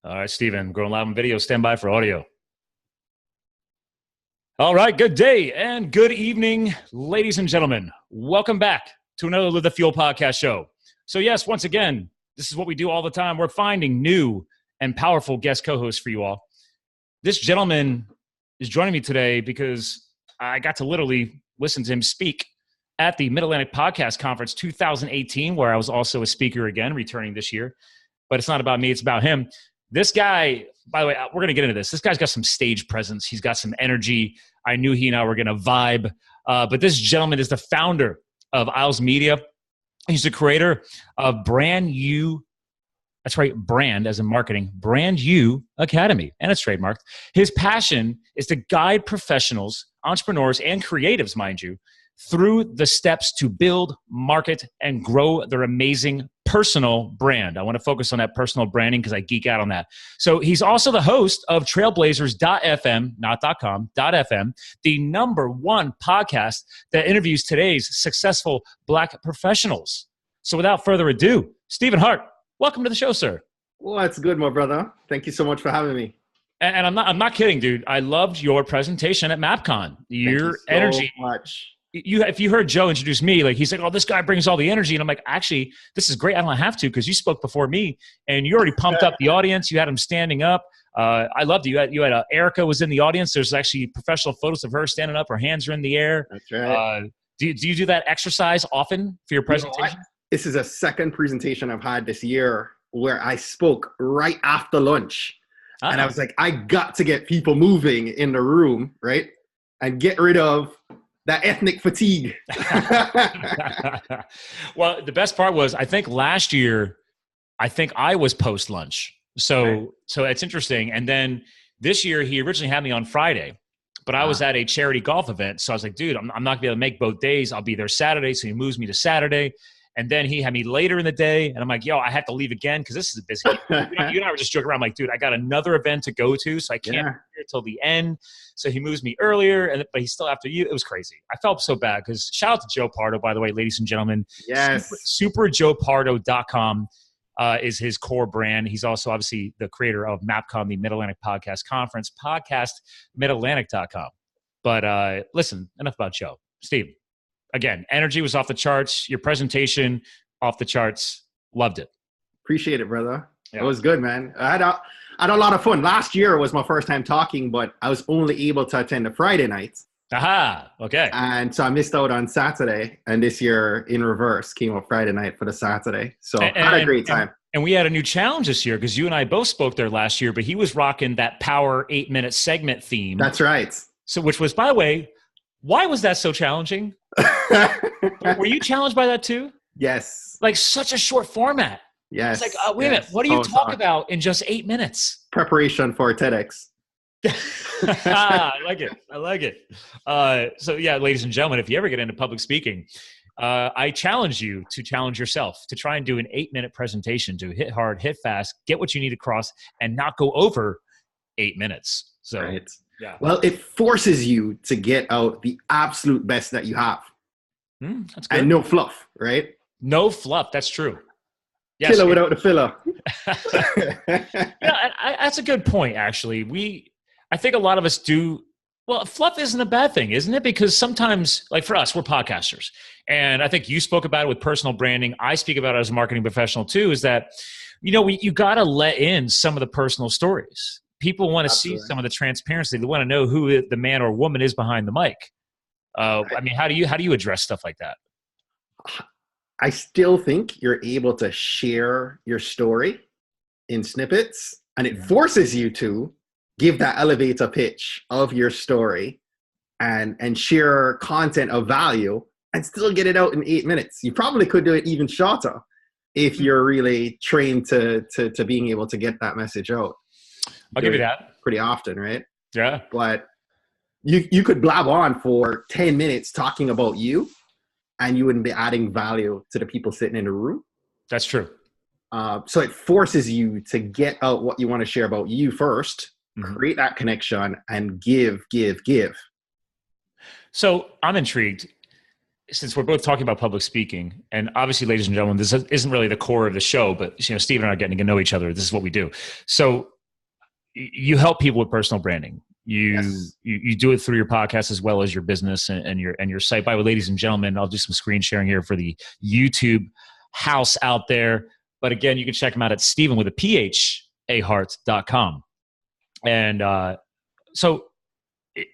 All right, Steven, going live on video. Stand by for audio. All right, good day and good evening, ladies and gentlemen. Welcome back to another Live the Fuel podcast show. So yes, once again, this is what we do all the time. We're finding new and powerful guest co-hosts for you all. This gentleman is joining me today because I got to literally listen to him speak at the Mid-Atlantic Podcast Conference 2018, where I was also a speaker again, returning this year. But it's not about me, it's about him. This guy, by the way, we're going to get into this. This guy's got some stage presence. He's got some energy. I knew he and I were going to vibe. But this gentleman is the founder of Isles Media. He's the creator of Brand U. That's right, brand as in marketing, Brand U Academy, and it's trademarked. His passion is to guide professionals, entrepreneurs, and creatives, mind you, through the steps to build, market, and grow their amazing personal brand. I want to focus on that personal branding because I geek out on that. So he's also the host of Trailblazers.fm, not .com, .fm, the #1 podcast that interviews today's successful Black professionals. So without further ado, Stephen Hart, welcome to the show, sir. Well, that's good, my brother. Thank you so much for having me. And I'm not kidding, dude. I loved your presentation at MapCon. Your energy. So much. If you heard Joe introduce me, like he's like, oh, this guy brings all the energy. And I'm like, actually, this is great. I don't have to because you spoke before me and you already pumped up the audience. You had them standing up. I loved it. You had Erica was in the audience. There's actually professional photos of her standing up. Her hands are in the air. That's right. Do you do that exercise often for your presentation? This is a second presentation I've had this year where I spoke right after lunch. And I was like, I got to get people moving in the room, right? And get rid of that ethnic fatigue. Well, the best part was, I think last year, I was post-lunch. So it's interesting. And then this year, he originally had me on Friday, but I was at a charity golf event. So I was like, dude, I'm not going to be able to make both days. I'll be there Saturday. So he moves me to Saturday. And then he had me later in the day. And I'm like, yo, I have to leave again because this is busy. You and I were just joking around. I'm like, dude, I got another event to go to. So I can't be here till the end. So he moves me earlier, but he's still after you. It was crazy. I felt so bad because shout out to Joe Pardo, by the way, ladies and gentlemen. Yes. SuperJoePardo.com is his core brand. He's also obviously the creator of MapCon, the Mid-Atlantic Podcast Conference, podcast midatlantic.com. But listen, enough about Joe. Steve. Again, energy was off the charts. Your presentation, off the charts. Loved it. Appreciate it, brother. Yeah. It was good, man. I had a lot of fun. Last year was my first time talking, but I was only able to attend the Friday nights. Aha, okay. And so I missed out on Saturday. And this year, in reverse, came up Friday night for the Saturday. So I had a great time. And we had a new challenge this year because you and I both spoke there last year, but he was rocking that power 8-minute segment theme. That's right. So, which was, by the way, why was that so challenging? Were you challenged by that too? Yes. Like such a short format. Yes. It's like, wait a minute, what do you talk about in just 8 minutes? Preparation for TEDx. I like it. So yeah, ladies and gentlemen, if you ever get into public speaking, I challenge you to challenge yourself to try and do an 8-minute presentation, to hit hard, hit fast, get what you need across, and not go over 8 minutes. So. Right. Yeah. Well, it forces you to get out the absolute best that you have. That's good. And no fluff, right? No fluff. That's true. Yes, filler without the filler. That's a good point, actually. I think a lot of us do. Well, fluff isn't a bad thing, isn't it? Because sometimes, like for us, we're podcasters. And I think you spoke about it with personal branding. I speak about it as a marketing professional too, is that, you got to let in some of the personal stories. People want to see some of the transparency. They want to know who the man or woman is behind the mic. I mean, how do you address stuff like that? I still think you're able to share your story in snippets, and it forces you to give that elevator pitch of your story and share content of value and still get it out in 8 minutes. You probably could do it even shorter if you're really trained to being able to get that message out. I'll give you that. Pretty often, right? Yeah. But you could blab on for 10 minutes talking about you, and you wouldn't be adding value to the people sitting in the room. That's true. So it forces you to get out what you want to share about you first, create that connection, and give. So I'm intrigued. Since we're both talking about public speaking, and obviously, ladies and gentlemen, this isn't really the core of the show, but Steve and I are getting to know each other. This is what we do. So you help people with personal branding. Yes. You do it through your podcast as well as your business and your site. By the way, ladies and gentlemen, I'll do some screen sharing here for the YouTube house out there. But again, you can check him out at Stephen with a PH, And so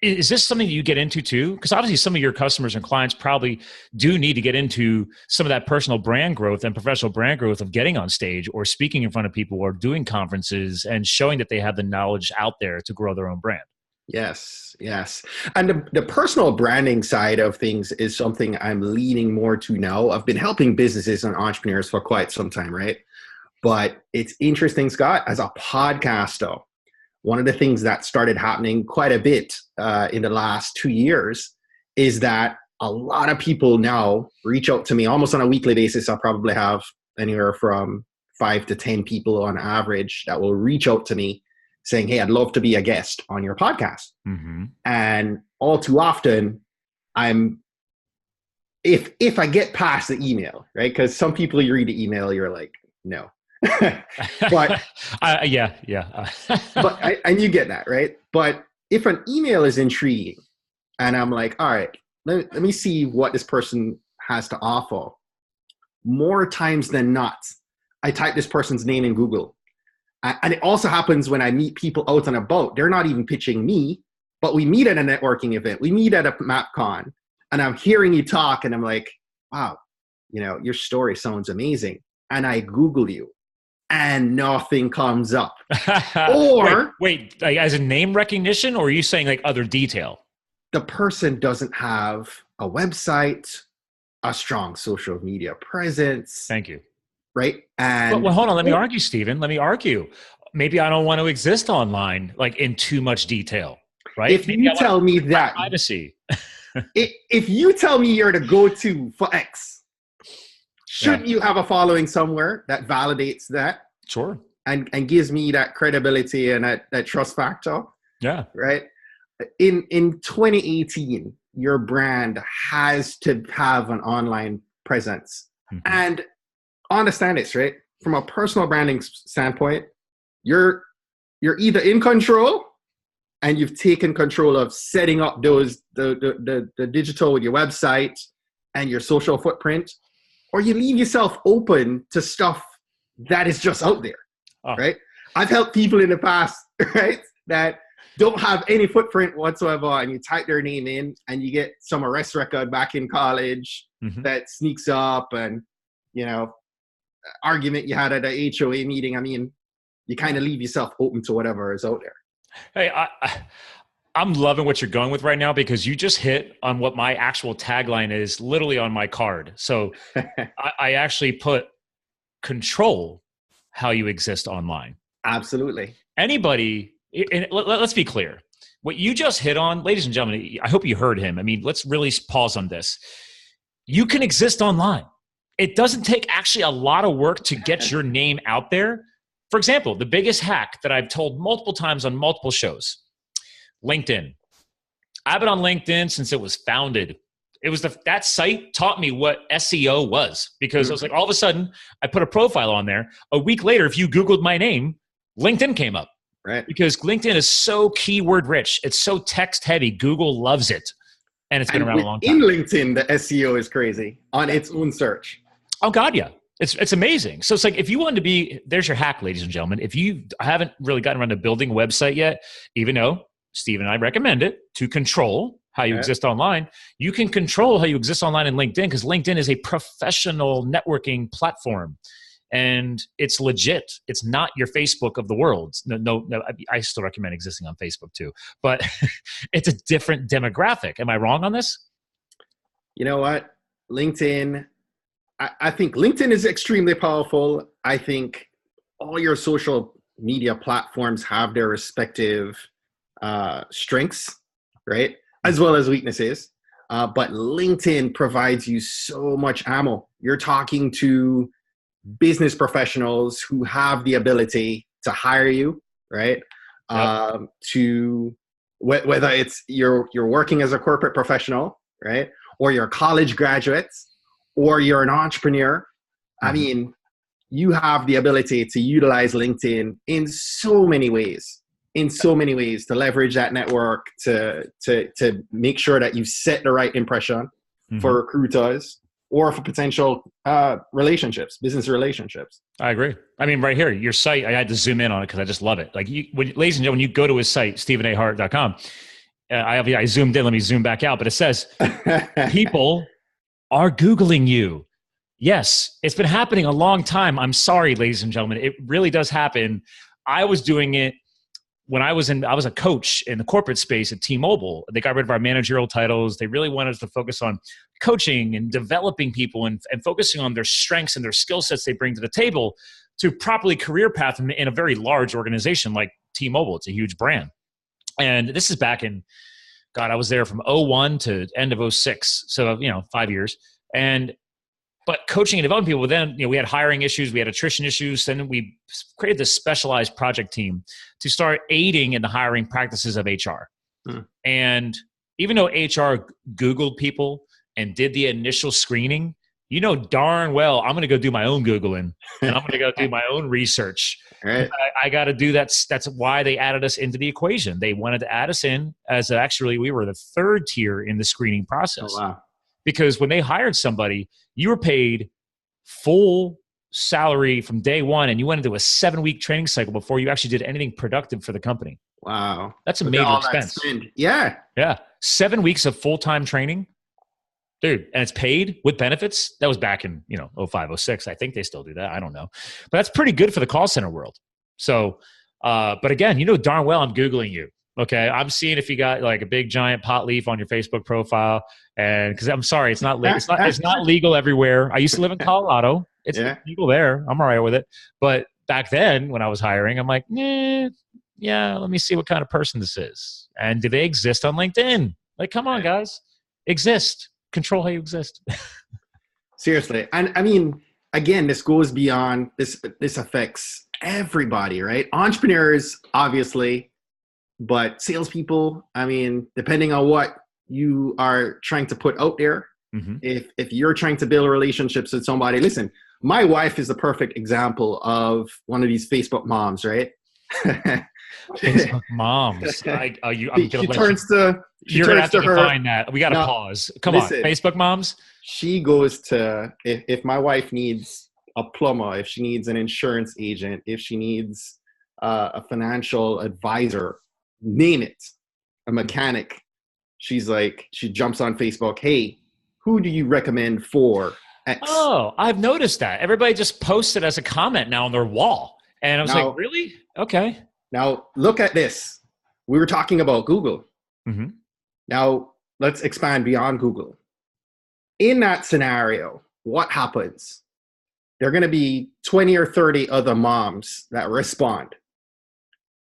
is this something that you get into too? Because obviously some of your customers and clients probably do need to get into some of that personal brand growth and professional brand growth of getting on stage or speaking in front of people or doing conferences and showing that they have the knowledge out there to grow their own brand. Yes, yes. And the personal branding side of things is something I'm leaning more to now. I've been helping businesses and entrepreneurs for quite some time, right? But it's interesting, Scott, as a podcaster, one of the things that started happening quite a bit in the last 2 years is that a lot of people now reach out to me almost on a weekly basis. I'll probably have anywhere from 5 to 10 people on average that will reach out to me saying, hey, I'd love to be a guest on your podcast. Mm-hmm. And all too often, if I get past the email, right? Because some people, you read the email, you're like, no. But yeah. and you get that, right? But if an email is intriguing and I'm like, all right, let me see what this person has to offer. More times than not, I type this person's name in Google. And it also happens when I meet people out and about. They're not even pitching me, but we meet at a networking event. We meet at a MapCon, and I'm hearing you talk, and I'm like, wow, your story sounds amazing. And I Google you, and nothing comes up. Or wait, like as a name recognition, or are you saying like other detail? The person doesn't have a website, a strong social media presence. Thank you. Right? And well, hold on. Let me argue, Stephen. Let me argue. Maybe I don't want to exist online, like in too much detail, right? If you tell me that, privacy. if you tell me you're the go-to for X, shouldn't you have a following somewhere that validates that? Sure. And gives me that credibility and that trust factor? Yeah. Right? In 2018, your brand has to have an online presence. Mm-hmm. And understand this, right? From a personal branding standpoint, you're either in control and you've taken control of setting up the digital with your website and your social footprint, or you leave yourself open to stuff that is just out there, right? I've helped people in the past, right, that don't have any footprint whatsoever, and you type their name in and you get some arrest record back in college that sneaks up, and argument you had at a HOA meeting. I mean, you kind of leave yourself open to whatever is out there. Hey, I'm loving what you're going with right now, because you just hit on what my actual tagline is literally on my card. So I actually put control how you exist online. Absolutely. Anybody, and let's be clear. What you just hit on, ladies and gentlemen, I hope you heard him. I mean, let's really pause on this. You can exist online. It doesn't take actually a lot of work to get your name out there. For example, the biggest hack that I've told multiple times on multiple shows, LinkedIn. I've been on LinkedIn since it was founded. It was that site taught me what SEO was, because I was like, all of a sudden I put a profile on there. A week later, if you Googled my name, LinkedIn came up. Right. Because LinkedIn is so keyword rich. It's so text heavy. Google loves it. And it's been around a long time. In LinkedIn, the SEO is crazy on its own search. Oh God, yeah. It's amazing. So it's like, if you want to be, there's your hack, ladies and gentlemen. If you haven't really gotten around to building a website yet, even though Steve and I recommend it to control how you exist online, you can control how you exist online in LinkedIn, because LinkedIn is a professional networking platform. And it's legit. It's not your Facebook of the world. No, I still recommend existing on Facebook too, but it's a different demographic. Am I wrong on this? You know what? LinkedIn, I think LinkedIn is extremely powerful. I think all your social media platforms have their respective strengths, right? As well as weaknesses. But LinkedIn provides you so much ammo. You're talking to business professionals who have the ability to hire you, right? Yep. To whether it's you're working as a corporate professional, right? Or you're college graduates, or you're an entrepreneur. I mean, you have the ability to utilize LinkedIn in so many ways. in so many ways to leverage that network to make sure that you set the right impression for recruiters or for potential relationships, business relationships. I agree. I mean, right here, your site, I had to zoom in on it because I just love it. Like, ladies and gentlemen, when you go to his site, StephenAHart.com, I zoomed in. Let me zoom back out. But it says, people are Googling you. Yes, it's been happening a long time. I'm sorry, ladies and gentlemen. It really does happen. I was doing it when I was a coach in the corporate space at T-Mobile. They got rid of our managerial titles. They really wanted us to focus on coaching and developing people and focusing on their strengths and their skill sets they bring to the table to properly career path in a very large organization like T-Mobile. It's a huge brand. And this is back in, God, I was there from 01 to end of 06. So, 5 years. But coaching and developing people, then, we had hiring issues, we had attrition issues. Then we created this specialized project team to start aiding in the hiring practices of HR. And even though HR Googled people and did the initial screening, darn well, I'm going to go do my own Googling and I'm going to go do my own research. Right. I got to do that. That's why they added us into the equation. They wanted to add us in as actually we were the third tier in the screening process. Oh, wow. Because when they hired somebody, you were paid full salary from day one, and you went into a 7-week training cycle before you actually did anything productive for the company. Wow. That's a major expense. Yeah. Yeah. 7 weeks of full-time training. Dude, and it's paid with benefits. That was back in, 05, 06. I think they still do that. I don't know. But that's pretty good for the call center world. So, but again, darn well I'm Googling you. Okay, I'm seeing if you got like a big giant pot leaf on your Facebook profile, and because I'm sorry, it's not legal everywhere. I used to live in Colorado; it's legal there. I'm all right with it. But back then, when I was hiring, I'm like, yeah, let me see what kind of person this is, and do they exist on LinkedIn? Like, come on, guys, exist. Control how you exist. Seriously, and I mean, again, this goes beyond this. This affects everybody, right? Entrepreneurs, obviously. But salespeople, I mean, depending on what you are trying to put out there, if you're trying to build relationships with somebody, listen, my wife is the perfect example of one of these Facebook moms, right? Facebook moms. You're going to have to define that. We got to pause. Come on, Facebook moms. She goes to, if my wife needs a plumber, if she needs an insurance agent, if she needs a financial advisor, name it, a mechanic, she jumps on Facebook, hey, who do you recommend for X? Oh, I've noticed that. Everybody just posts it as a comment now on their wall. And I was like, really? Okay. Now, look at this. We were talking about Google. Now, let's expand beyond Google. In that scenario, what happens? There are going to be 20 or 30 other moms that respond.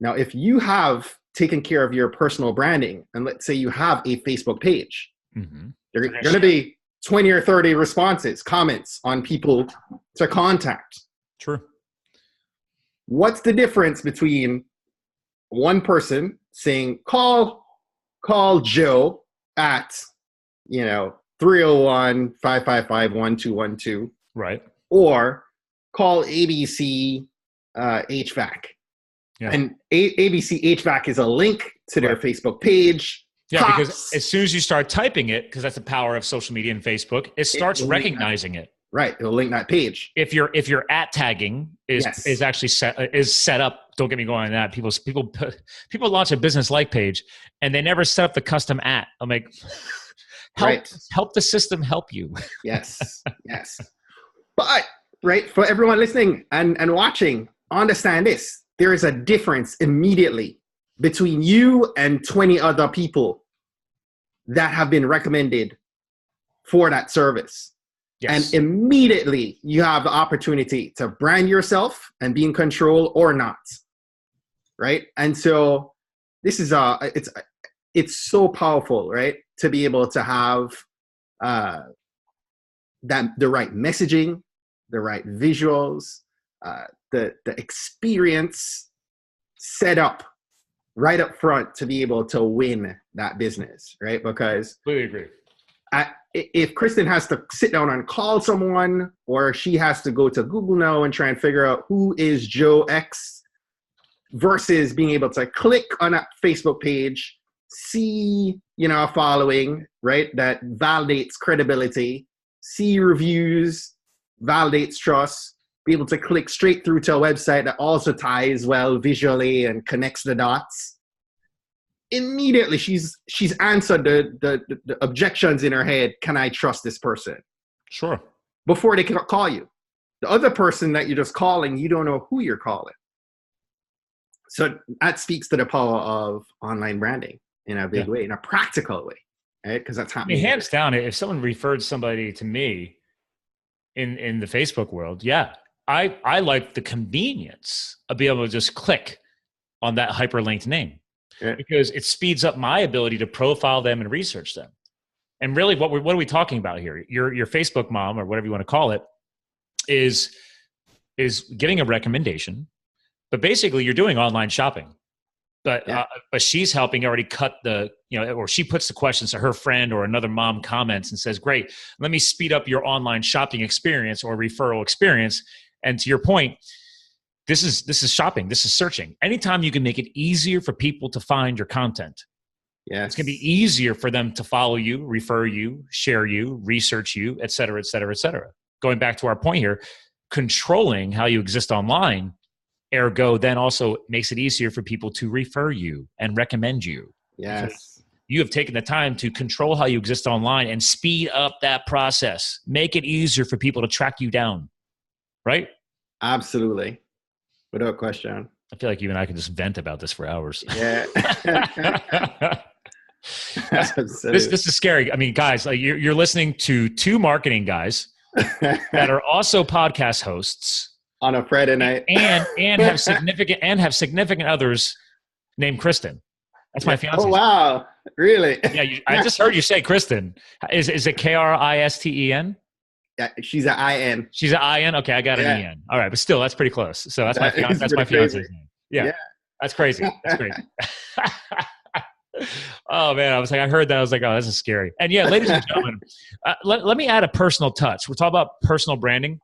Now, if you have taken care of your personal branding, and let's say you have a Facebook page, there are going to be 20 or 30 responses, comments on people to contact. True. What's the difference between one person saying, call Joe at, 301-555-1212, right? Or call ABC HVAC. Yeah. And ABC HVAC is a link to their Facebook page. Yeah, because as soon as you start typing it, because that's the power of social media and Facebook, it starts recognizing it. Right, it'll link that page. If your at tagging is actually set up, don't get me going on that. People launch a business like page and they never set up the custom at. I'm like, help the system help you. Yes. But for everyone listening and watching, understand this. There is a difference immediately between you and 20 other people that have been recommended for that service. Yes. And immediately you have the opportunity to brand yourself and be in control or not. Right? And so this is it's so powerful, right? To be able to have the right messaging, the right visuals, the experience set up right up front to be able to win that business, right? Because completely agree. If Kristin has to sit down and call someone, or she has to go to Google now and try and figure out who is Joe X, versus being able to click on a Facebook page, see, a following, right? That validates credibility, see reviews, validates trust, be able to click straight through to a website that also ties well visually and connects the dots. Immediately, she's answered the objections in her head. Can I trust this person? Sure. Before they can call you. The other person that you're just calling, you don't know who you're calling. So that speaks to the power of online branding in a big way, in a practical way, right? Because that's happening. Hands down, if someone referred somebody to me in the Facebook world, I like the convenience of being able to just click on that hyperlinked name because it speeds up my ability to profile them and research them. And really, what are we talking about here? Your Facebook mom, or whatever you want to call it, is giving a recommendation, but basically you're doing online shopping. But she's helping already cut or she puts the questions to her friend or another mom comments and says, great, let me speed up your online shopping experience or referral experience. And to your point, this is shopping. This is searching. Anytime you can make it easier for people to find your content, it's going to be easier for them to follow you, refer you, share you, research you, et cetera, et cetera, et cetera. Going back to our point here, controlling how you exist online, ergo, then also makes it easier for people to refer you and recommend you. Yes. You have taken the time to control how you exist online and speed up that process. Make it easier for people to track you down. Right? Absolutely. Without question. I feel like you and I can just vent about this for hours. Yeah. This is scary. I mean, guys, like you're listening to two marketing guys that are also podcast hosts on a Friday night, and have significant others named Kristin. That's my fiance. Oh wow, really? Yeah, I just heard you say Kristin. Is it Kristen? Yeah, she's an IN. She's an IN. Okay, I got an EN. All right, but still, that's pretty close. So that's my fiance's name. Yeah, that's crazy. That's crazy. Oh man, I heard that. I was like, oh, this is scary. And yeah, ladies and gentlemen, let me add a personal touch. We're talking about personal branding.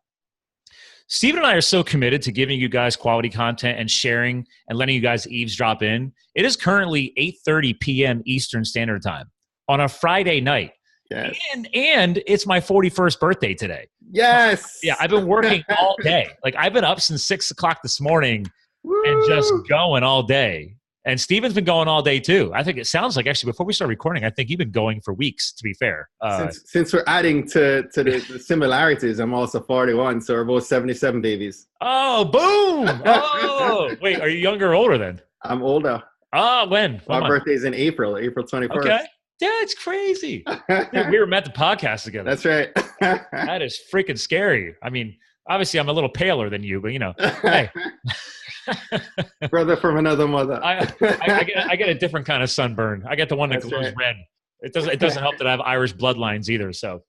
Steven and I are so committed to giving you guys quality content and sharing and letting you guys eavesdrop in. It is currently 8:30 p.m. Eastern Standard Time on a Friday night. Yes. And it's my 41st birthday today. Yes. Yeah, I've been working all day. Like I've been up since 6 o'clock this morning and just going all day. And Steven's been going all day too. I think it sounds like actually before we start recording, I think you've been going for weeks, to be fair. Since we're adding to the similarities, I'm also 41, so we're both 77 babies. Oh, boom. Oh, wait, are you younger or older then? I'm older. Oh, when? My birthday's in April 21st. Okay. Yeah, it's crazy. Dude, we were met the podcast together. That's right. That is freaking scary. I mean, obviously I'm a little paler than you, but hey. Brother from another mother. I get a different kind of sunburn. I get the one that glows red. It doesn't help that I have Irish bloodlines either. So,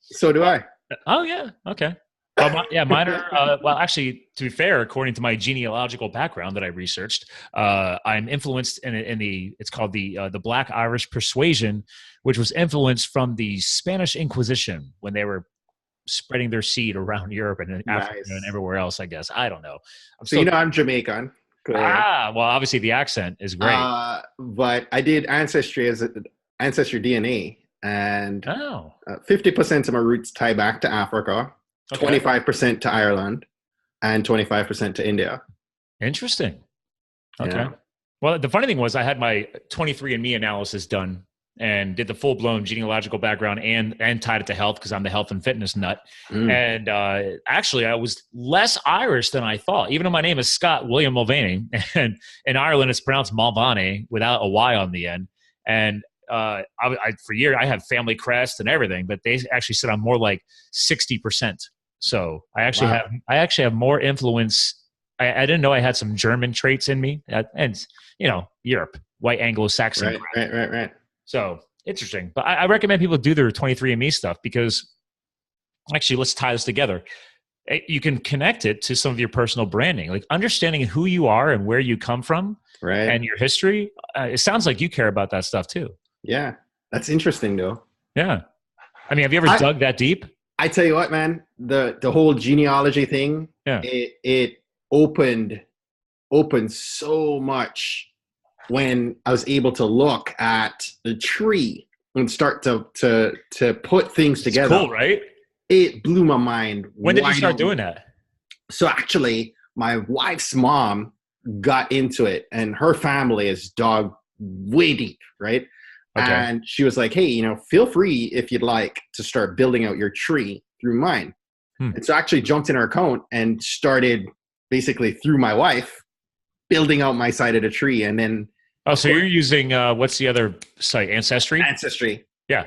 so do I. Oh yeah. Okay. Well, mine are. Well, actually, to be fair, according to my genealogical background that I researched, I'm influenced in the. It's called the Black Irish Persuasion, which was influenced from the Spanish Inquisition when they were spreading their seed around Europe and Africa and everywhere else, I guess. I don't know. I'm Jamaican. Well, obviously the accent is great. But I did Ancestry DNA, and 50% of my roots tie back to Africa, 25% to Ireland, and 25% to India. Interesting. Okay. Yeah. Well, the funny thing was I had my 23andMe analysis done and did the full-blown genealogical background and tied it to health because I'm the health and fitness nut. And actually, I was less Irish than I thought, even though my name is Scott William Mulvaney. And in Ireland, it's pronounced Mulvaney without a Y on the end. And for years, I have family crest and everything, but they actually said I'm more like 60%. So I actually have more influence. I didn't know I had some German traits in me. And, Europe, white Anglo-Saxon. Right. So interesting. But I recommend people do their 23andMe stuff because actually, let's tie this together. You can connect it to some of your personal branding, like understanding who you are and where you come from and your history. It sounds like you care about that stuff too. Yeah. That's interesting though. Yeah. I mean, have you ever dug that deep? I tell you what, man, the whole genealogy thing, it opened opened so much when I was able to look at the tree and start to put things together. It's cool, right? It blew my mind. When did you start doing that? So actually, my wife's mom got into it, and her family is dog way deep, right? Okay. And she was like, hey, feel free if you'd like to start building out your tree through mine. And so I actually jumped in her account and started basically through my wife building out my side of the tree. And then so you're using what's the other site? Ancestry? Yeah.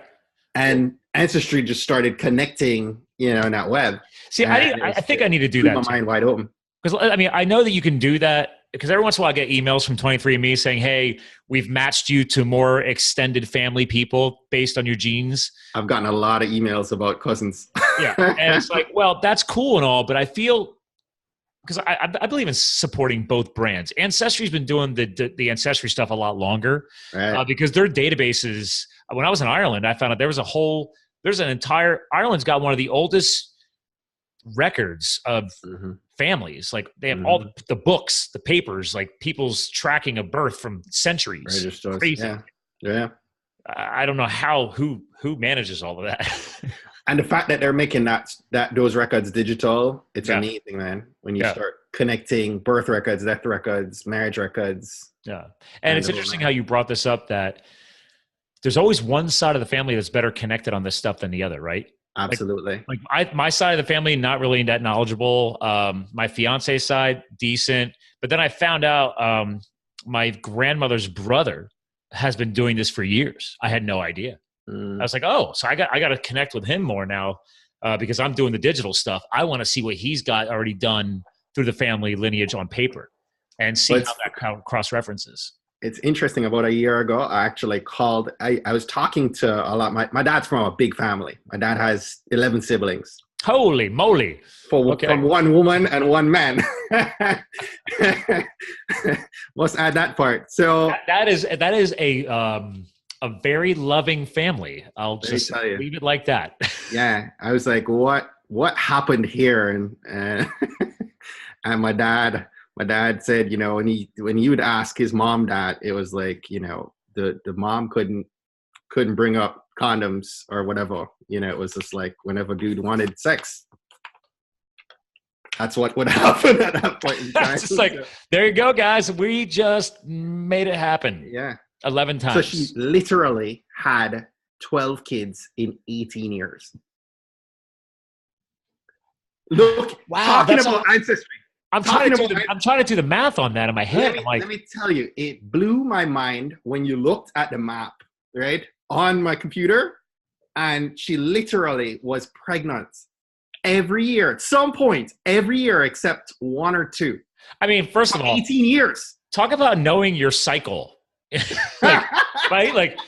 And Ancestry just started connecting, in that web. See, I think I need to do that. My mind wide open. Because I know that you can do that, because every once in a while I get emails from 23andMe saying, hey, we've matched you to more extended family people based on your genes. I've gotten a lot of emails about cousins. Yeah. And it's like, well, that's cool and all, but I feel, because I believe in supporting both brands. Ancestry's been doing the Ancestry stuff a lot longer, right? Because their databases, when I was in Ireland, I found out Ireland's got one of the oldest records of families. Like they have all the books, the papers, like people's tracking of birth from centuries. Crazy. Yeah. I don't know who manages all of that. And the fact that they're making those records digital, it's amazing, man. When you start connecting birth records, death records, marriage records. Yeah. And it's interesting how you brought this up, that there's always one side of the family that's better connected on this stuff than the other, right? Absolutely. My side of the family, not really that knowledgeable. My fiance's side, decent. But then I found out my grandmother's brother has been doing this for years. I had no idea. I was like, oh, so I got to connect with him more now because I'm doing the digital stuff. I want to see what he's got already done through the family lineage on paper and see how that cross-references. It's interesting. About a year ago, I actually called. I was talking to a lot. My dad's from a big family. My dad has 11 siblings. Holy moly! From one woman and one man. Must add that part. So that is a very loving family. I'll just leave it like that. Yeah, I was like, what happened here? And and my dad said, when he would ask his mom that, it was like, the mom couldn't bring up condoms or whatever. It was just like whenever dude wanted sex, that's what would happen at that point in time. It's just like, there you go, guys. We just made it happen. Yeah. 11 times. So she literally had 12 kids in 18 years. Look, wow, talking about ancestry. I'm trying to do the math on that in my head. Let me tell you, it blew my mind when you looked at the map, right, on my computer, and she literally was pregnant every year, at some point, every year except one or two. I mean, first of all, 18 years. Talk about knowing your cycle. Right? Like,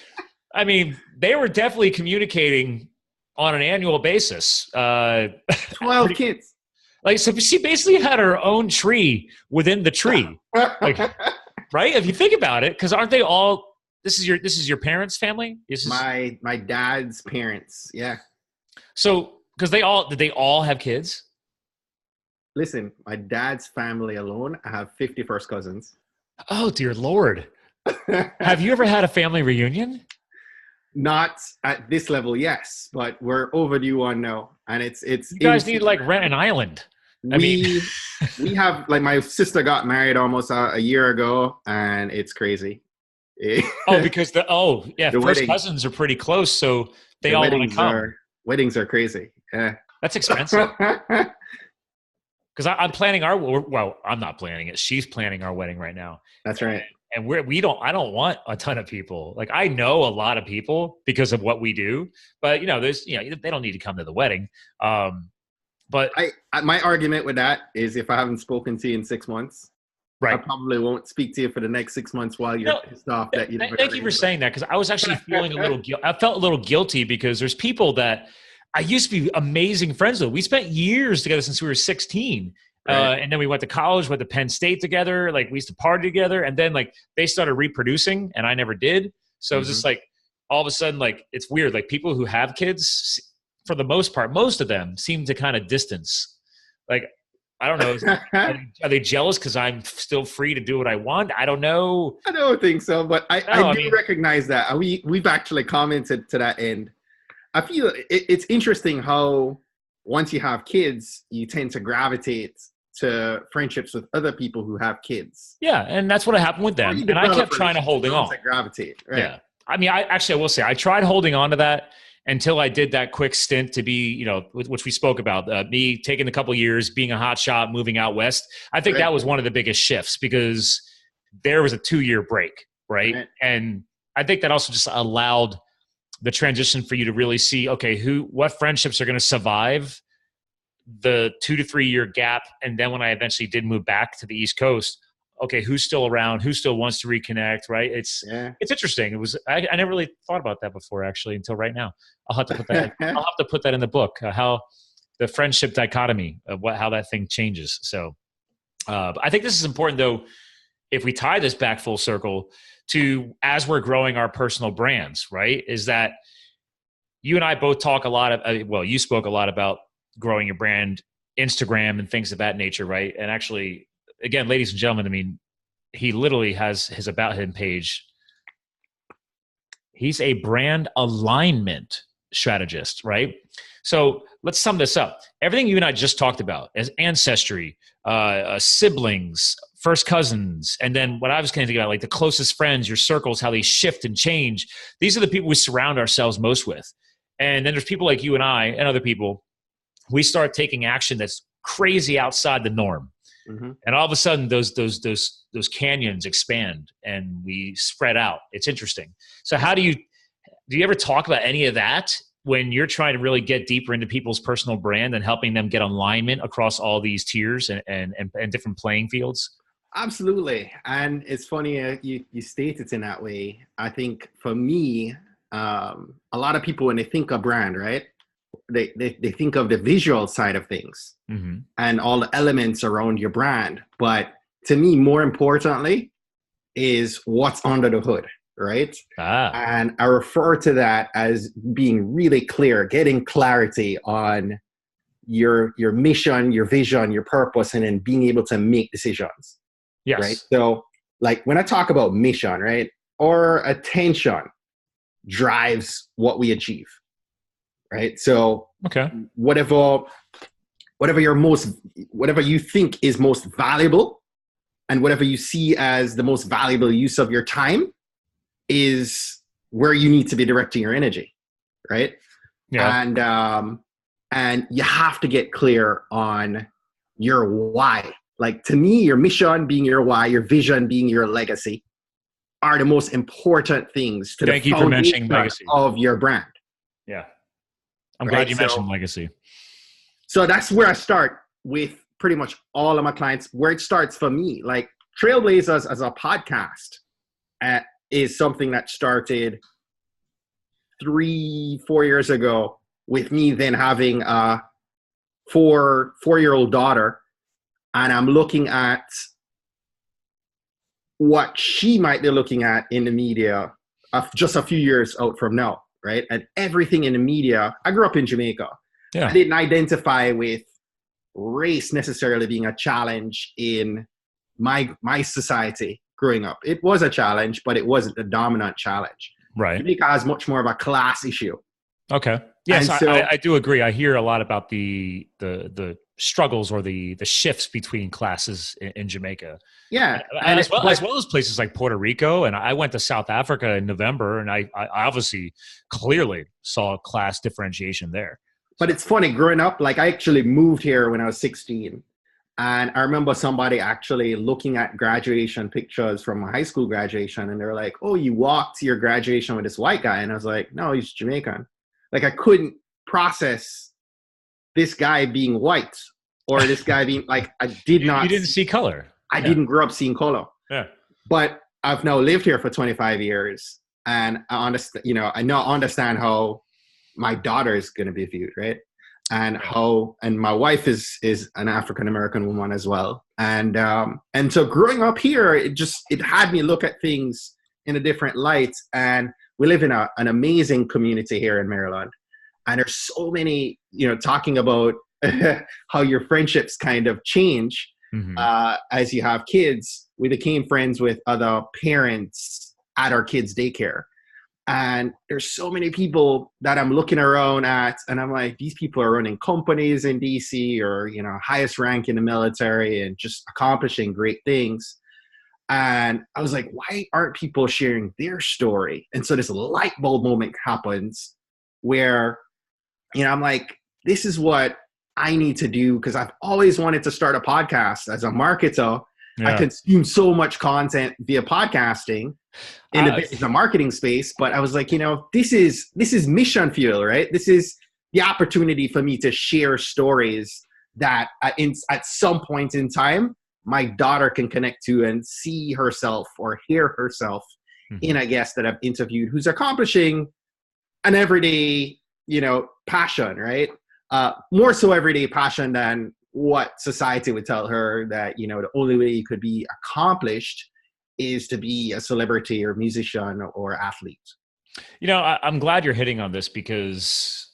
I mean, they were definitely communicating on an annual basis. 12 kids. Like, so she basically had her own tree within the tree. Like, right? If you think about it, because aren't they all, this is your parents' family? My dad's parents, yeah. So, because did they all have kids? Listen, my dad's family alone, I have 50 first cousins. Oh, dear Lord. Have you ever had a family reunion? Not at this level, yes, but we're overdue on now, and it's. You guys need to rent an island. We have, my sister got married almost a year ago, and it's crazy. Because first cousins are pretty close, so they all want to come. Weddings are crazy. Yeah, that's expensive. Because I'm planning I'm not planning it. She's planning our wedding right now. That's right. And I don't want a ton of people. Like, I know a lot of people because of what we do, but they don't need to come to the wedding. But my argument with that is, if I haven't spoken to you in 6 months, right, I probably won't speak to you for the next 6 months while you're pissed off that you. Thank you for saying that, because I was actually feeling I felt a little guilty, because there's people that I used to be amazing friends with. We spent years together since we were 16. Right. And then we went to college, went to Penn State together. Like, we used to party together, and then they started reproducing, and I never did. So it was just all of a sudden, it's weird. Like, people who have kids, for the most part, most of them seem to kind of distance. Like, I don't know. Are they jealous because I'm still free to do what I want? I don't know. I don't think so, but I do recognize that. And we've actually commented to that end. I feel it's interesting how once you have kids, you tend to gravitate to friendships with other people who have kids. Yeah, and that's what happened with them. And I kept trying to holding on. Gravitate, right? Yeah. I mean, I will say, I tried holding on to that until I did that quick stint to be, which we spoke about, me taking a couple years, being a hot shot, moving out west. I think that was one of the biggest shifts because there was a 2-year break, right? And I think that also just allowed the transition for you to really see, okay, what friendships are going to survive the 2 to 3 year gap. And then when I eventually did move back to the East Coast, okay, who's still around? Who still wants to reconnect? Right? It's interesting. I never really thought about that before, actually, until right now. I'll have to put that. I'll have to put that in the book. How the friendship dichotomy of how that thing changes. So, I think this is important, though. If we tie this back full circle to as we're growing our personal brands, right? Is that you and I both talk a lot of. Well, you spoke a lot about growing your brand, Instagram, and things of that nature, right? And actually, again, ladies and gentlemen, I mean, he literally has his About Him page. He's a brand alignment strategist, right? So let's sum this up. Everything you and I just talked about as ancestry, siblings, first cousins, and then what I was kind of thinking about, like the closest friends, your circles, how they shift and change. These are the people we surround ourselves most with. And then there's people like you and I and other people. We start taking action that's crazy outside the norm. Mm-hmm. And all of a sudden those canyons expand and we spread out. It's interesting. So do you ever talk about any of that when you're trying to really get deeper into people's personal brand and helping them get alignment across all these tiers and different playing fields? Absolutely. And it's funny you state it in that way. I think for me, a lot of people, when they think of brand, right, they think of the visual side of things mm-hmm. and all the elements around your brand. But to me, more importantly, is what's under the hood, right? And I refer to that as being really clear, getting clarity on your mission, your vision, your purpose, and then being able to make decisions. Yes. Right. So like when I talk about mission, right, our attention drives what we achieve. Right. So whatever you think is most valuable and whatever you see as the most valuable use of your time is where you need to be directing your energy. Right. Yeah. And you have to get clear on your why. Like to me, your mission being your why, your vision being your legacy are the most important things to Thank you for mentioning legacy of your brand. Yeah. I'm glad you mentioned legacy. So that's where I start with pretty much all of my clients, where it starts for me. Like Trailblazers as a podcast is something that started 3-4 years ago with me then having a four-year-old daughter. And I'm looking at what she might be looking at in the media just a few years out from now. Right. And everything in the media, I grew up in Jamaica. Yeah. I didn't identify with race necessarily being a challenge in my society growing up. It was a challenge, but it wasn't the dominant challenge. Right. Jamaica has much more of a class issue. Okay. Yes, so, I do agree. I hear a lot about the struggles or the shifts between classes in Jamaica. Yeah. And as well as places like Puerto Rico. And I went to South Africa in November, and I obviously clearly saw class differentiation there. But it's funny, growing up, like I actually moved here when I was 16. And I remember somebody actually looking at graduation pictures from my high school graduation. And they're like, oh, you walked to your graduation with this white guy. And I was like, no, he's Jamaican. Like I couldn't process this guy being white or this guy being like, I did not. You didn't see color. I didn't grow up seeing color. Yeah. But I've now lived here for 25 years and I understand, I now understand how my daughter is going to be viewed. Right. And and my wife is an African-American woman as well. And so growing up here, it had me look at things in a different light. And we live in an amazing community here in Maryland. And there's so many, talking about how your friendships kind of change as you have kids. We became friends with other parents at our kids' daycare. And there's so many people that I'm looking around at, and I'm like, these people are running companies in DC, or, you know, highest rank in the military, and just accomplishing great things. And I was like, why aren't people sharing their story? And so this light bulb moment happens where, you know, I'm like, this is what I need to do, because I've always wanted to start a podcast. As a marketer, I consume so much content via podcasting in the business and marketing space. But I was like, you know, this is mission fuel, right? This is the opportunity for me to share stories that at some point in time, my daughter can connect to and see herself or hear herself in a guest that I've interviewed who's accomplishing an everyday, you know, passion, right? More so everyday passion than what society would tell her that, you know, the only way you could be accomplished is to be a celebrity or musician or athlete. You know, I'm glad you're hitting on this because,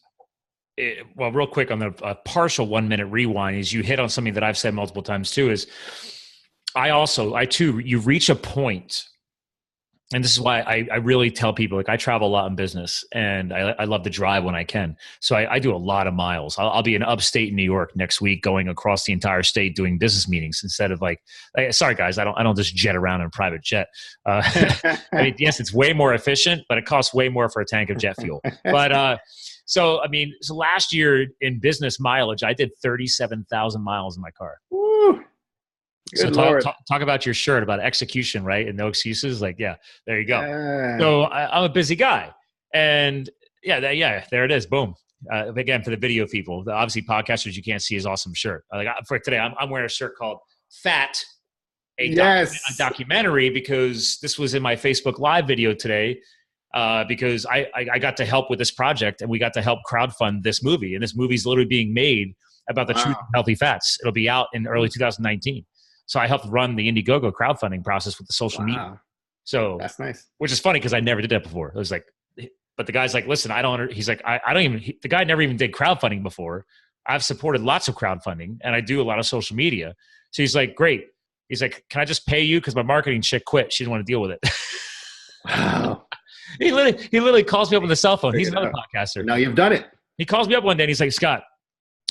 well, real quick on the partial 1 minute rewind is you hit on something that I've said multiple times too, is I too, you reach a point. And this is why I really tell people, like, I travel a lot in business, and I love to drive when I can. So I do a lot of miles. I'll be in upstate New York next week, going across the entire state doing business meetings instead of like sorry guys, I don't just jet around in a private jet. I mean, yes, it's way more efficient, but it costs way more for a tank of jet fuel. But so last year in business mileage, I did 37,000 miles in my car. Woo. So talk about your shirt, about execution, right? And no excuses. Like, yeah, there you go. So I'm a busy guy. And there it is. Boom. Again, for the video people, obviously podcasters, you can't see his awesome shirt. Like for today, I'm wearing a shirt called Fat, a documentary, because this was in my Facebook Live video today. Because I got to help with this project, and we got to help crowdfund this movie. And this movie is literally being made about the truth of healthy fats. It'll be out in early 2019. So I helped run the Indiegogo crowdfunding process with the social media. So that's nice. Which is funny because I never did that before. It was like, but the guy's like, listen, he's like, I don't even, the guy never even did crowdfunding before. I've supported lots of crowdfunding, and I do a lot of social media. So he's like, great. He's like, can I just pay you? Because my marketing chick quit. She didn't want to deal with it. Wow. He literally calls me up on the cell phone. He's another podcaster. Now you've done it. He calls me up one day and he's like, Scott,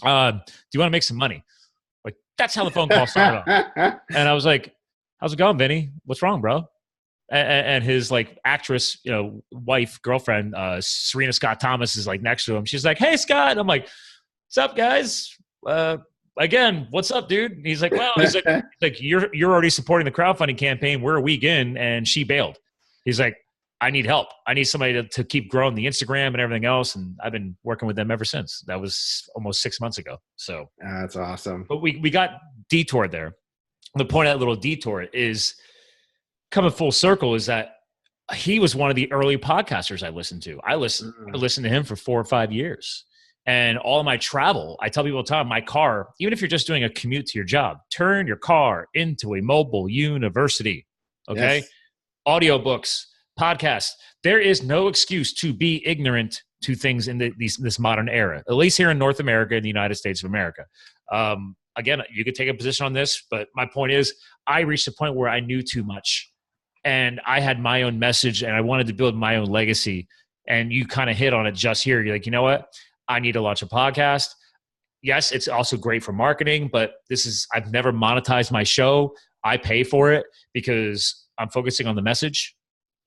do you want to make some money? Like, that's how the phone call started off. And I was like, how's it going, Vinny? What's wrong, bro? And his like actress, you know, wife, girlfriend, Serena Scott Thomas is like next to him. She's like, hey, Scott. And I'm like, what's up, guys? Again, what's up, dude? And he's like, well, he's like, you're already supporting the crowdfunding campaign. We're a week in, and she bailed. He's like, I need help. I need somebody to keep growing the Instagram and everything else. And I've been working with them ever since. That was almost 6 months ago. So that's awesome. But we got detoured there. The point of that little detour is coming full circle is that he was one of the early podcasters I listened to. I listened to him for 4 or 5 years. And all of my travel, I tell people all the time, my car, even if you're just doing a commute to your job, turn your car into a mobile university. Okay? Yes. Audiobooks, podcasts. There is no excuse to be ignorant to things in this modern era, at least here in North America, in the United States of America. Again, you could take a position on this, but my point is I reached a point where I knew too much, and I had my own message, and I wanted to build my own legacy. And you kind of hit on it just here. You're like, you know what? I need to launch a podcast. Yes, it's also great for marketing, but I've never monetized my show. I pay for it because I'm focusing on the message,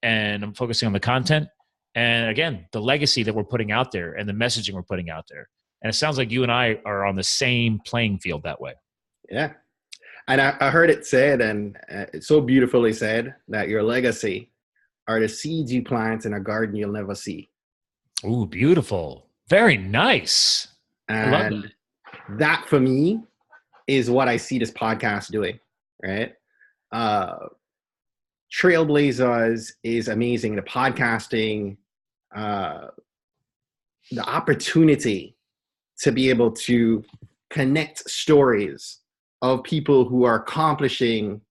and I'm focusing on the content. And again, the legacy that we're putting out there and the messaging we're putting out there. And it sounds like you and I are on the same playing field that way. Yeah. And I heard it said, and it's so beautifully said, that your legacy are the seeds you plant in a garden you'll never see. Ooh, beautiful. Very nice. And I love that for me is what I see this podcast doing, right? Trailblazers is amazing. The podcasting, the opportunity to be able to connect stories of people who are accomplishing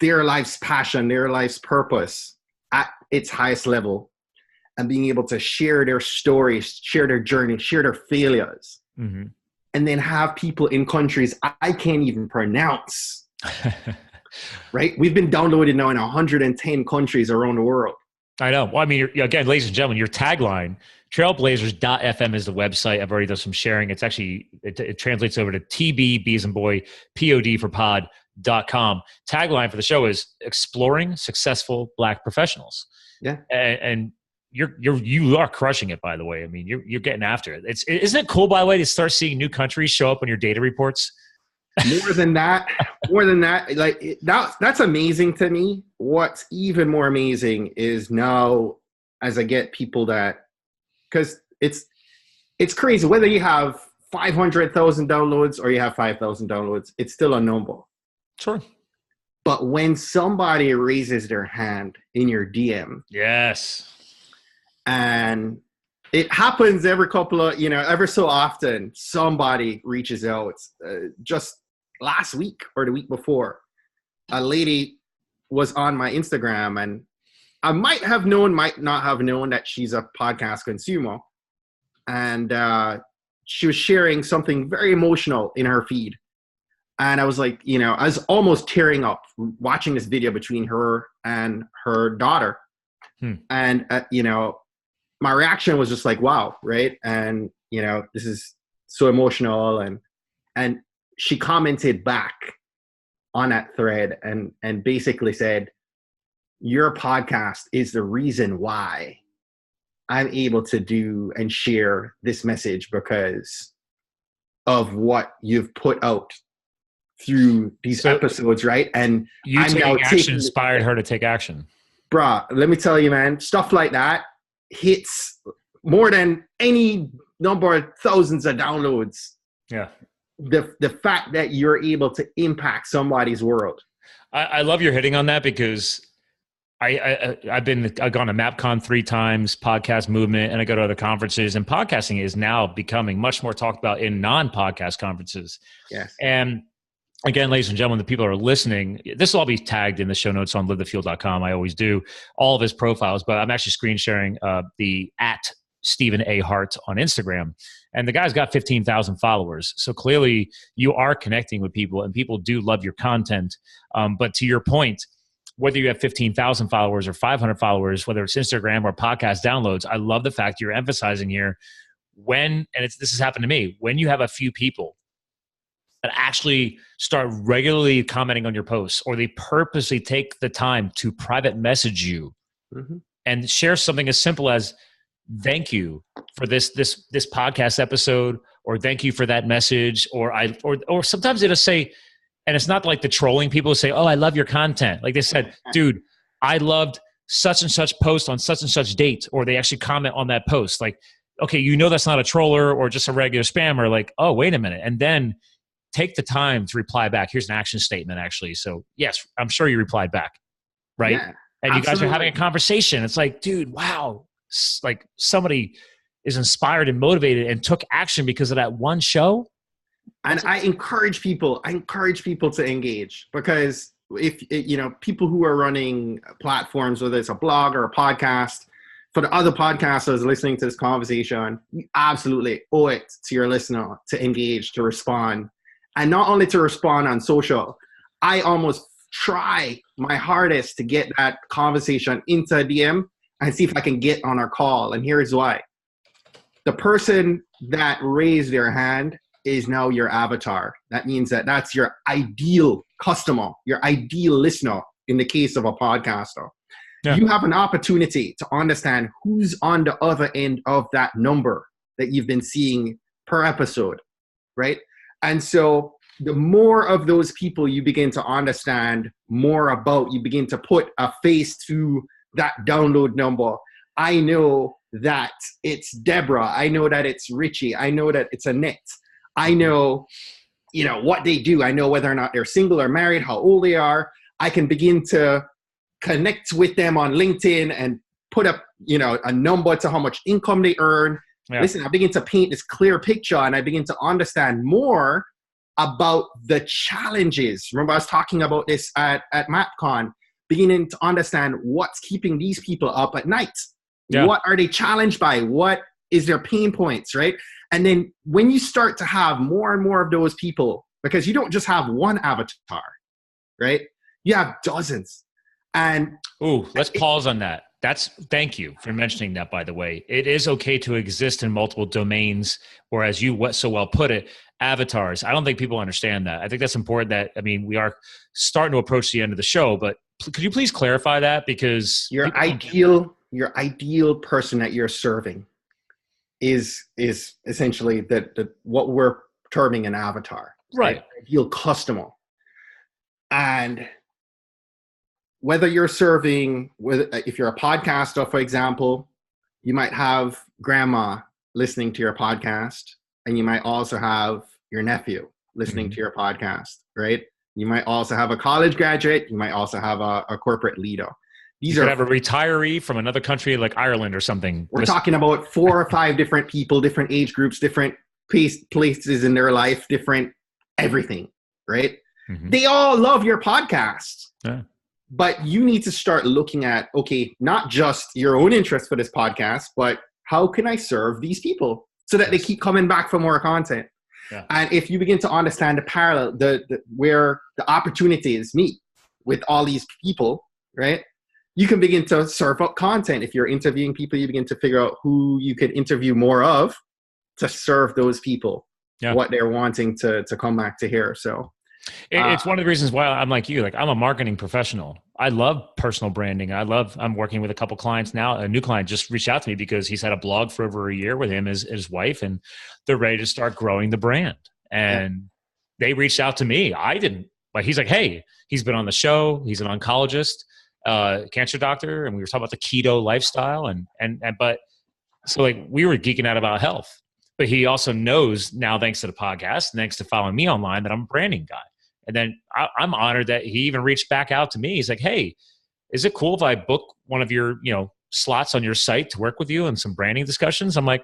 their life's passion, their life's purpose at its highest level, and being able to share their stories, share their journey, share their failures, and then have people in countries I can't even pronounce. Right? We've been downloaded now in 110 countries around the world. I know. Well, I mean, again, ladies and gentlemen, your tagline, trailblazers.fm is the website. I've already done some sharing. It's actually, it translates over to TB, B as in boy, POD for pod.com. Tagline for the show is exploring successful Black professionals. Yeah. And you are crushing it, by the way. I mean, you're getting after it. Isn't it cool, by the way, to start seeing new countries show up on your data reports? More than that, like that's amazing to me. What's even more amazing is now as I get people that, because it's crazy whether you have 500,000 downloads or you have 5,000 downloads, it's still a number. Sure. But when somebody raises their hand in your DM, yes, and it happens every couple of, ever so often, somebody reaches out. Just last week or the week before, a lady was on my Instagram, and I might not have known that she's a podcast consumer. And she was sharing something very emotional in her feed. And I was like, I was almost tearing up watching this video between her and her daughter. And, my reaction was just like, wow, right? And, this is so emotional. And she commented back on that thread and basically said, your podcast is the reason why I'm able to do and share this message because of what you've put out through these episodes, right? And you taking action inspired her to take action. Bruh, let me tell you, man, stuff like that hits more than any number of thousands of downloads. Yeah. The fact that you're able to impact somebody's world. I love your hitting on that because I've gone to MapCon 3 times, podcast movement, and I go to other conferences, and podcasting is now becoming much more talked about in non-podcast conferences. Yes. And again, ladies and gentlemen, the people that are listening, this will all be tagged in the show notes on livethefield.com. I always do all of his profiles, but I'm actually screen sharing the @Stephen A. Hart on Instagram. And the guy's got 15,000 followers. So clearly you are connecting with people and people do love your content. But to your point, whether you have 15,000 followers or 500 followers, whether it's Instagram or podcast downloads, I love the fact you're emphasizing here this has happened to me, when you have a few people that actually start regularly commenting on your posts, or they purposely take the time to private message you and share something as simple as, thank you for this podcast episode, or thank you for that message, or sometimes they just say, and it's not like the trolling people who say, oh, I love your content. Like they said, dude, I loved such and such post on such and such date, or they actually comment on that post. Like, okay, that's not a troller or just a regular spammer. Like, oh, wait a minute. And then take the time to reply back. Here's an action statement, actually. So yes, I'm sure you replied back, right? Yeah, and you guys are having a conversation. It's like, dude, wow. Like somebody is inspired and motivated and took action because of that one show. And I encourage people to engage, because if people who are running platforms, whether it's a blog or a podcast, for the other podcasters listening to this conversation, you absolutely owe it to your listener to engage, to respond, and not only to respond on social. I almost try my hardest to get that conversation into a DM and see if I can get on our call. And here's why. The person that raised their hand is now your avatar. That means that's your ideal customer, your ideal listener in the case of a podcaster. Yeah. You have an opportunity to understand who's on the other end of that number that you've been seeing per episode, right? And so the more of those people you begin to understand more about, you begin to put a face to that download number. I know that it's Deborah. I know that it's Richie. I know that it's Annette. I know, what they do. I know whether or not they're single or married, how old they are. I can begin to connect with them on LinkedIn and put up, a number to how much income they earn. Yeah. Listen, I begin to paint this clear picture, and I begin to understand more about the challenges. Remember, I was talking about this at MapCon, beginning to understand what's keeping these people up at night. Yeah. What are they challenged by? What is their pain points, right? And then when you start to have more and more of those people, because you don't just have one avatar, right? You have dozens. And let's pause on that. Thank you for mentioning that, by the way. It is okay to exist in multiple domains, or as you so well put it, avatars. I don't think people understand that. I think that's important we are starting to approach the end of the show, but could you please clarify that? Because your ideal person that you're serving is essentially what we're terming an avatar. Right. Ideal customer. And whether you're serving, if you're a podcaster, for example, you might have grandma listening to your podcast, and you might also have your nephew listening to your podcast, right? You might also have a college graduate. You might also have a corporate leader. You could have a retiree from another country like Ireland or something. We're talking about 4 or 5 different people, different age groups, different places in their life, different everything, right? Mm-hmm. They all love your podcast. Yeah. But you need to start looking at, okay, not just your own interest for this podcast, but how can I serve these people so that they keep coming back for more content? Yeah. And if you begin to understand the parallel, where the opportunities meet with all these people, right? You can begin to serve up content. If you're interviewing people, you begin to figure out who you could interview more of to serve those people, what they're wanting to come back to hear. So it's one of the reasons why I'm like you. Like, I'm a marketing professional. I love personal branding. I'm working with a couple clients now. A new client just reached out to me because he's had a blog for over a year with him and his wife, and they're ready to start growing the brand. And they reached out to me. I didn't. Like, he's like, hey, he's been on the show. He's an oncologist, cancer doctor, and we were talking about the keto lifestyle. But so, like, we were geeking out about health. But he also knows now, thanks to the podcast, thanks to following me online, that I'm a branding guy. And then I'm honored that he even reached back out to me. He's like, hey, is it cool if I book one of your, slots on your site to work with you and some branding discussions? I'm like,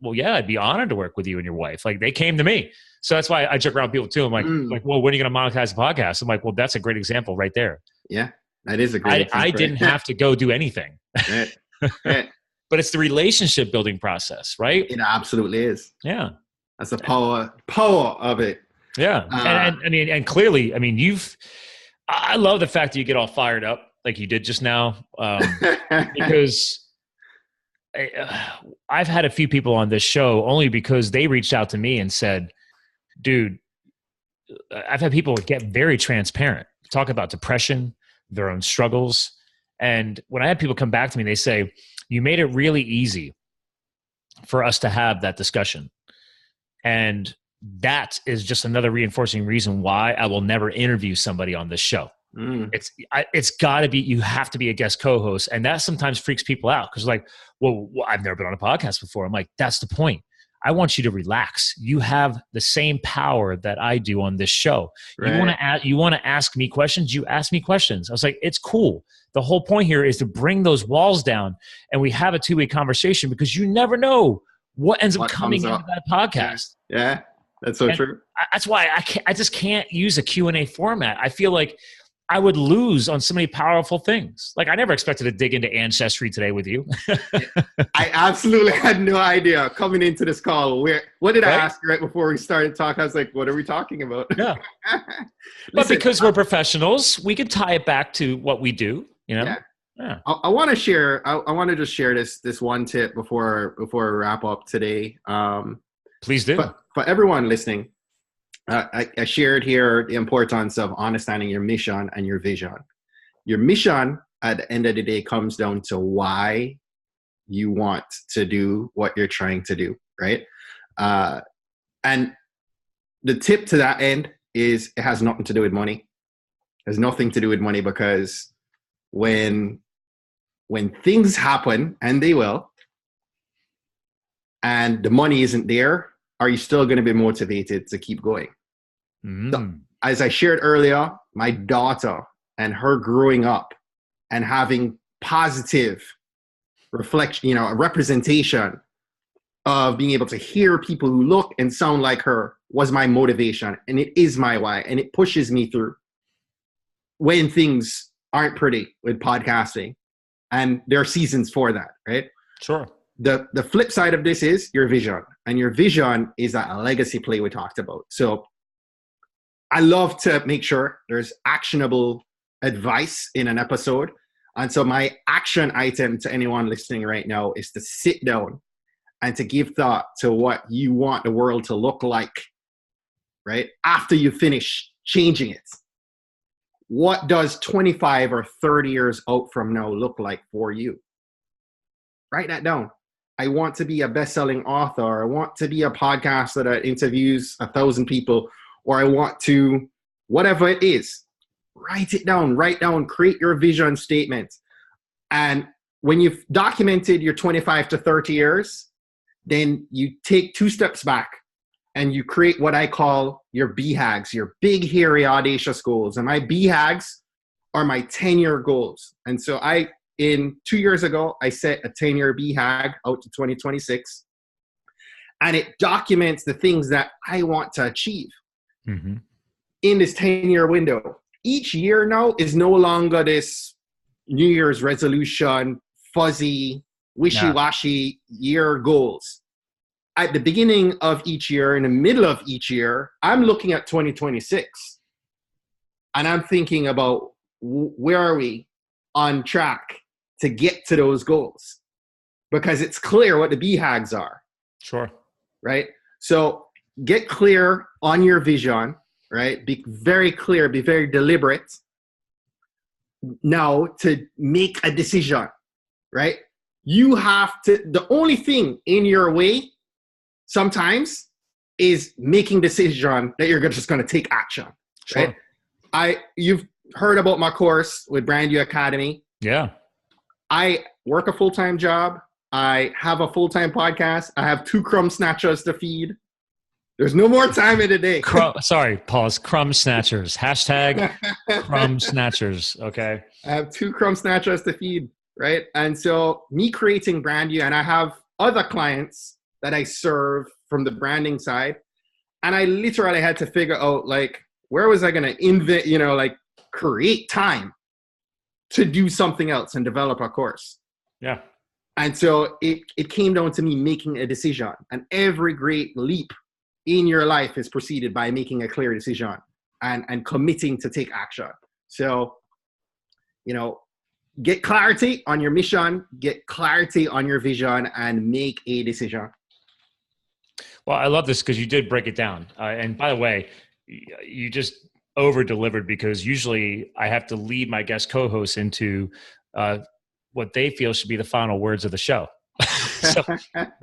well, yeah, I'd be honored to work with you and your wife. Like, they came to me. So that's why I joke around people too. I'm like, well, when are you going to monetize the podcast? I'm like, well, that's a great example right there. Yeah, that is a great example. I didn't have to go do anything. Right. But it's the relationship building process, right? It absolutely is. Yeah. That's the power of it. Yeah. And clearly, I love the fact that you get all fired up like you did just now, because I've had a few people on this show only because they reached out to me and said, dude, I've had people get very transparent, talk about depression, their own struggles. And when I had people come back to me, they say, you made it really easy for us to have that discussion. And that is just another reinforcing reason why I will never interview somebody on this show. It's got to be, you have to be a guest co-host. And that sometimes freaks people out because, like, well, I've never been on a podcast before. I'm like, that's the point. I want you to relax. You have the same power that I do on this show. Right. You want to ask me questions? You ask me questions. I was like, it's cool. The whole point here is to bring those walls down and we have a two-way conversation, because you never know what ends up coming out of that podcast. Yeah. That's so true. That's why I just can't use a Q&A format. I feel like I would lose on so many powerful things. Like, I never expected to dig into Ancestry today with you. I absolutely had no idea coming into this call. What did I ask right before we started talking? I was like, what are we talking about? Yeah. But because we're professionals, we can tie it back to what we do, Yeah. I want to share. I want to just share this one tip before we wrap up today. Please do. But for everyone listening, I shared here the importance of understanding your mission and your vision. Your mission at the end of the day comes down to why you want to do what you're trying to do, right? And the tip to that end is it has nothing to do with money. It has nothing to do with money, because when things happen, and they will, and the money isn't there, are you still going to be motivated to keep going? So, as I shared earlier, my daughter and her growing up and having positive reflection, a representation of being able to hear people who look and sound like her was my motivation. And it is my why. And it pushes me through when things aren't pretty with podcasting. And there are seasons for that, right? Sure. the flip side of this is your vision. And your vision is that legacy play we talked about. So I love to make sure there's actionable advice in an episode. And so my action item to anyone listening right now is to sit down and to give thought to what you want the world to look like, right? After you finish changing it. What does 25 or 30 years out from now look like for you? Write that down. I want to be a best-selling author. I want to be a podcaster that interviews 1,000 people, or I want to, whatever it is, write it down. Write down, create your vision statement. And when you've documented your 25 to 30 years, then you take 2 steps back and you create what I call your BHAGs, your big, hairy, audacious goals. And my BHAGs are my 10-year goals. And so 2 years ago, I set a 10-year BHAG out to 2026. And it documents the things that I want to achieve in this 10-year window. Each year now is no longer this New Year's resolution, fuzzy, wishy-washy year goals. At the beginning of each year, in the middle of each year, I'm looking at 2026. And I'm thinking about where are we on track to get to those goals? Because it's clear what the BHAGs are. Sure. Right? So get clear on your vision, right? Be very clear, be very deliberate now to make a decision, right? You have to, the only thing in your way sometimes is making decision that you're just going to take action, sure. right? You've heard about my course with Brand New Academy. Yeah. I work a full-time job. I have a full-time podcast. I have 2 crumb snatchers to feed. There's no more time in the day. Pause. Crumb snatchers. Hashtag crumb snatchers. Okay. I have 2 crumb snatchers to feed, right? And so me creating Brand New, and I have other clients that I serve from the branding side. And I literally had to figure out, like, where was I going to create time to do something else and develop a course. Yeah. And so it came down to me making a decision. And every great leap in your life is preceded by making a clear decision and committing to take action. So, get clarity on your mission, get clarity on your vision, and make a decision. Well, I love this because you did break it down. And by the way, you just over-delivered, because usually I have to lead my guest co-hosts into what they feel should be the final words of the show. So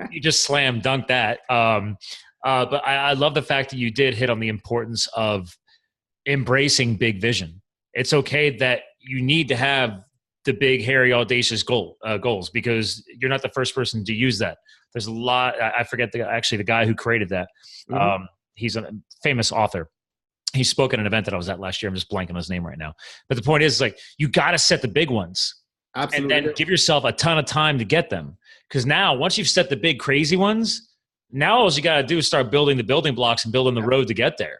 you just slam dunk that. But I love the fact that you did hit on the importance of embracing big vision. It's okay that you need to have the big, hairy, audacious goals, because you're not the first person to use that. There's a lot. I forget the guy who created that. He's a famous author. He spoke at an event that I was at last year. I'm just blanking on his name right now. But the point is, like, you got to set the big ones. Absolutely. And then give yourself a ton of time to get them. Because now, once you've set the big, crazy ones, now all you got to do is start building the building blocks and building the road to get there.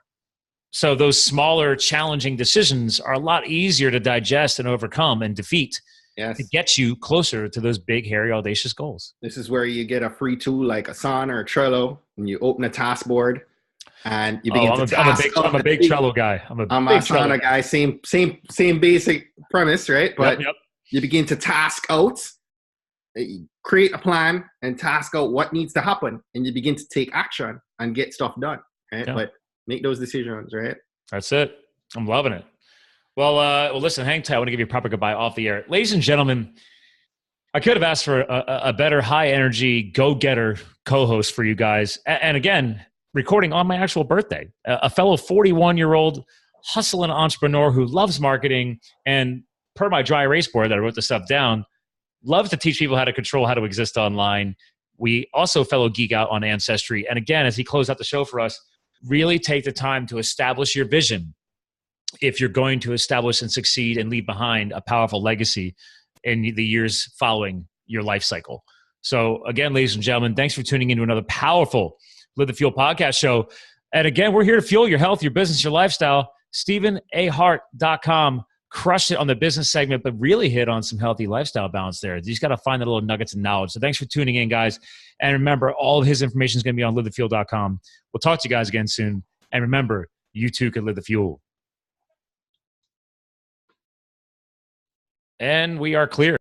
So those smaller, challenging decisions are a lot easier to digest and overcome and defeat. Yes. To get you closer to those big, hairy, audacious goals. This is where you get a free tool like Asana or Trello, and you open a task board and you begin to task. I'm a big Trello guy. I'm a Asana guy. Same basic premise, right? But yep. You begin to task out, create a plan, and task out what needs to happen, and you begin to take action and get stuff done, right? Yeah. But make those decisions, right? That's it. I'm loving it. Well, listen, hang tight. I want to give you a proper goodbye off the air. Ladies and gentlemen, I could have asked for a better high-energy, go-getter co-host for you guys. And again, recording on my actual birthday. A fellow 41-year-old hustling entrepreneur who loves marketing, and per my dry erase board that I wrote this stuff down, loves to teach people how to control how to exist online. We also fellow geek out on Ancestry. And again, as he closed out the show for us, really take the time to establish your vision if you're going to establish and succeed and leave behind a powerful legacy in the years following your life cycle. So again, ladies and gentlemen, thanks for tuning into another powerful Live the Fuel podcast show. And again, we're here to fuel your health, your business, your lifestyle. StephenAHart.com. crushed it on the business segment, but really hit on some healthy lifestyle balance there. You just got to find the little nuggets of knowledge. So thanks for tuning in, guys. And remember, all of his information is going to be on livethefuel.com. We'll talk to you guys again soon. And remember, you too can live the fuel. And we are clear.